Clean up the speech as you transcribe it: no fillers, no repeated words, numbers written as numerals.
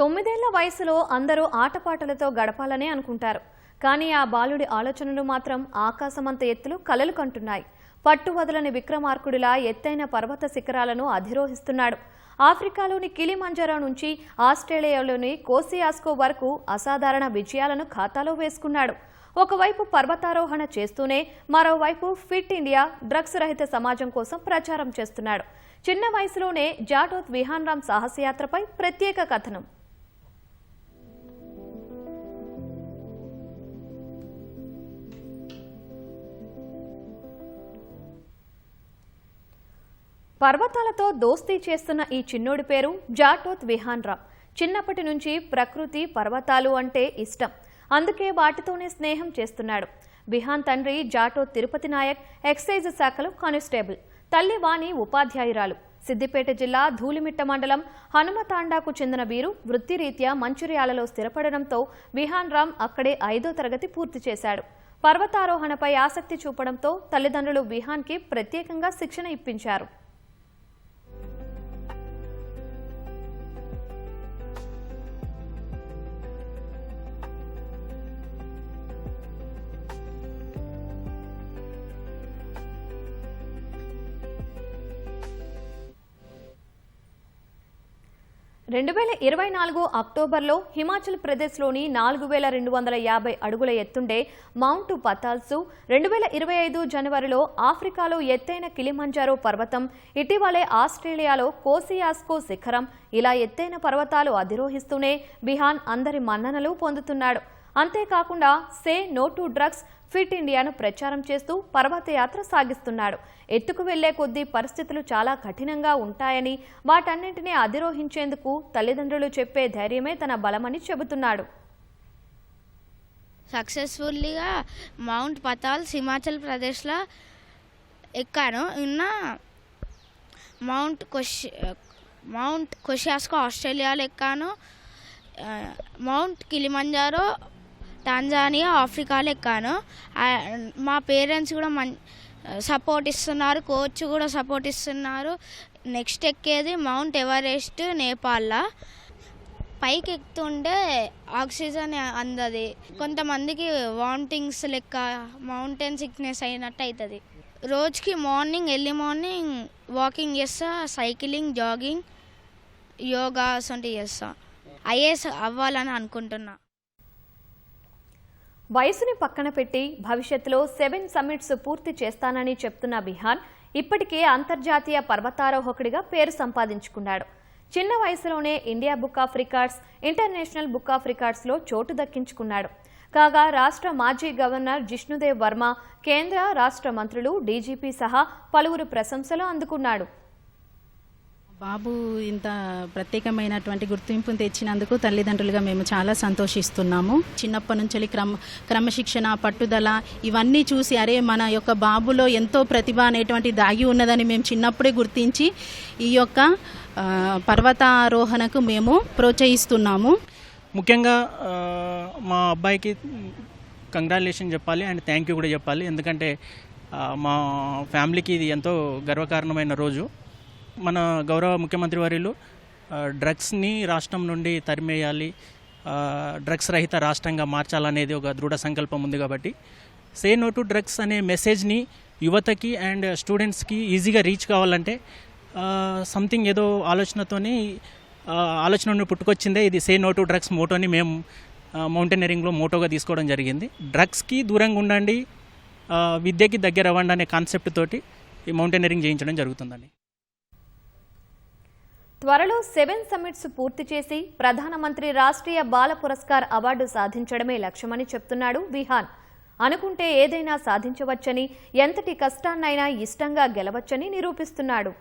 9 ఏళ్ల వయసులో అందరూ ఆటపాటలతో గడపాలని అనుకుంటారు. కానీ ఆ బాలుడి ఆలోచనలు మాత్రం ఆకాశమంత ఎత్తులు కలలు కంటున్నాయి. పట్టువదలని విక్రమార్కుడిలా ఎత్తైన పర్వత శిఖరాలను అధిరోహిస్తున్నాడు. ఆఫ్రికాలోని కిలిమంజారో నుంచి ఆస్ట్రేలియాలోని కోసియాస్కో వరకు అసాధారణ విజయాలను ఖాతాలో వేసుకున్నాడు. ఒకవైపు పర్వతారోహణ చేస్తూనే మరోవైపు ఫిట్ ఇండియా, డ్రగ్స్ రహిత సమాజం కోసం ప్రచారం చేస్తున్నాడు. చిన్న వయసులోనే జాటోత్ విహాన్రామ్ సాహసయాత్రపై ప్రత్యేక కథనం. పర్వతాలతో దోస్తీ చేస్తున్న ఈ చిన్నోడి పేరు జాటోత్ విహాన్రామ్. చిన్నప్పటి నుంచి ప్రకృతి, పర్వతాలు అంటే ఇష్టం. అందుకే వాటితోనే స్నేహం చేస్తున్నాడు. విహాన్ తండ్రి జాటోత్ తిరుపతి నాయక్, ఎక్సైజ్ శాఖలో కానిస్టేబుల్. తల్లి వాణి ఉపాధ్యాయురాలు. సిద్దిపేట జిల్లా ధూళిమిట్ట మండలం హనుమతాండాకు చెందిన వీరు వృత్తిరీత్యా మంచిర్యాలలో స్థిరపడడంతో విహాన్రామ్ అక్కడే 5వ తరగతి పూర్తి చేశాడు. పర్వతారోహణపై ఆసక్తి చూపడంతో తల్లిదండ్రులు విహాన్కి ప్రత్యేకంగా శిక్షణ ఇప్పించారు. అక్టోబర్లో హిమాచల్ ప్రదేశ్లోని 4250 అడుగుల ఎత్తుండే మౌంట్ పతాల్సు, 2025 జనవరిలో ఆఫ్రికాలో ఎత్తైన కిలిమంజారో పర్వతం, ఇటీవలే ఆస్ట్రేలియాలో కోసియాస్కో శిఖరం, ఇలా ఎత్తైన పర్వతాలు అధిరోహిస్తూనే విహాన్ అందరి మన్ననలు పొందుతున్నాడు. అంతేకాకుండా say no to drugs, fit ఇండియాను ప్రచారం చేస్తూ పర్వతయాత్ర సాగిస్తున్నాడు. ఎత్తుకు వెళ్లే కొద్దీ పరిస్థితులు చాలా కఠినంగా ఉంటాయని, వాటన్నింటినీ అధిరోహించేందుకు తల్లిదండ్రులు చెప్పే ధైర్యమే తన బలమని చెబుతున్నాడు. సక్సెస్ఫుల్లీగా మౌంట్ పతాల్స్ హిమాచల్ ప్రదేశ్లో ఎక్కాను. మౌంట్ కోసియాస్కో ఆస్ట్రేలియాలో ఎక్కాను. మౌంట్ కిలిమంజారో టాంజానియా ఆఫ్రికాలో ఎక్కాను. మా పేరెంట్స్ కూడా సపోర్ట్ ఇస్తున్నారు, కోచ్ కూడా సపోర్ట్ ఇస్తున్నారు. నెక్స్ట్ ఎక్కేది మౌంట్ ఎవరెస్ట్ నేపాల్లో. పైకి ఎక్కుతుంటే ఆక్సిజన్ అందది. కొంతమందికి వామిటింగ్స్ లెక్క మౌంటైన్ సిక్నెస్ అయినట్టు అవుతుంది. రోజుకి ఎర్లీ మార్నింగ్ వాకింగ్ చేస్తా, సైక్లింగ్, జాగింగ్, యోగా అసంటి చేస్తా. ఐఏఎస్ అవ్వాలని అనుకుంటున్నా. వయసుని పక్కన పెట్టి భవిష్యత్తులో 7 సమ్మిట్స్ పూర్తి చేస్తానని చెప్తున్న విహాన్ ఇప్పటికే అంతర్జాతీయ పర్వతారోహకుడిగా పేరు సంపాదించుకున్నాడు. చిన్న వయసులోనే India book of records, international book of రికార్డ్స్లో చోటు దక్కించుకున్నాడు. కాగా రాష్ట్ర మాజీ గవర్నర్ జిష్ణుదేవ్ వర్మ, కేంద్ర, రాష్ట్ర మంత్రులు, డీజీపీ సహా పలువురు ప్రశంసలు అందుకున్నాడు. బాబు ఇంత ప్రత్యేకమైనటువంటి గుర్తింపును తెచ్చినందుకు తల్లిదండ్రులుగా మేము చాలా సంతోషిస్తున్నాము. చిన్నప్పటి నుంచి క్రమశిక్షణ, పట్టుదల ఇవన్నీ చూసి అరే మన యొక్క బాబులో ఎంతో ప్రతిభ అనేటువంటి దాగి ఉన్నదని మేము చిన్నప్పుడే గుర్తించి ఈ యొక్క పర్వతారోహణకు మేము ప్రోత్సహిస్తున్నాము. ముఖ్యంగా మా అబ్బాయికి కంగ్రాచులేషన్ చెప్పాలి అండ్ థ్యాంక్ యూ కూడా చెప్పాలి. ఎందుకంటే మా ఫ్యామిలీకి ఇది ఎంతో గర్వకారణమైన రోజు. మన గౌరవ ముఖ్యమంత్రి వర్యులు డ్రగ్స్ని రాష్ట్రం నుండి తరిమేయాలి, డ్రగ్స్ రహిత రాష్ట్రంగా మార్చాలనేది ఒక దృఢ సంకల్పం ఉంది. కాబట్టి సే నో టు డ్రగ్స్ అనే మెసేజ్ని యువతకి అండ్ స్టూడెంట్స్కి ఈజీగా రీచ్ కావాలంటే సంథింగ్ ఏదో ఆలోచన నుండి పుట్టుకొచ్చిందే ఇది సే నో టు డ్రగ్స్ మోటోని మేము మౌంటైనరింగ్లో మోటోగా తీసుకోవడం జరిగింది. డ్రగ్స్కి దూరంగా ఉండండి, విద్యకి దగ్గర అవ్వండి అనే కాన్సెప్ట్ తోటి ఈ మౌంటైనరింగ్ చేయించడం జరుగుతుందండి. త్వరలో 7 సమ్మిట్స్ పూర్తి చేసి ప్రధానమంత్రి రాష్ట్రీయ బాల పురస్కార్ అవార్డు సాధించడమే లక్ష్యమని చెప్తున్నాడు విహాన్. అనుకుంటే ఏదైనా సాధించవచ్చని, ఎంతటి కష్టాన్నైనా ఇష్టంగా గెలవచ్చని నిరూపిస్తున్నాడు.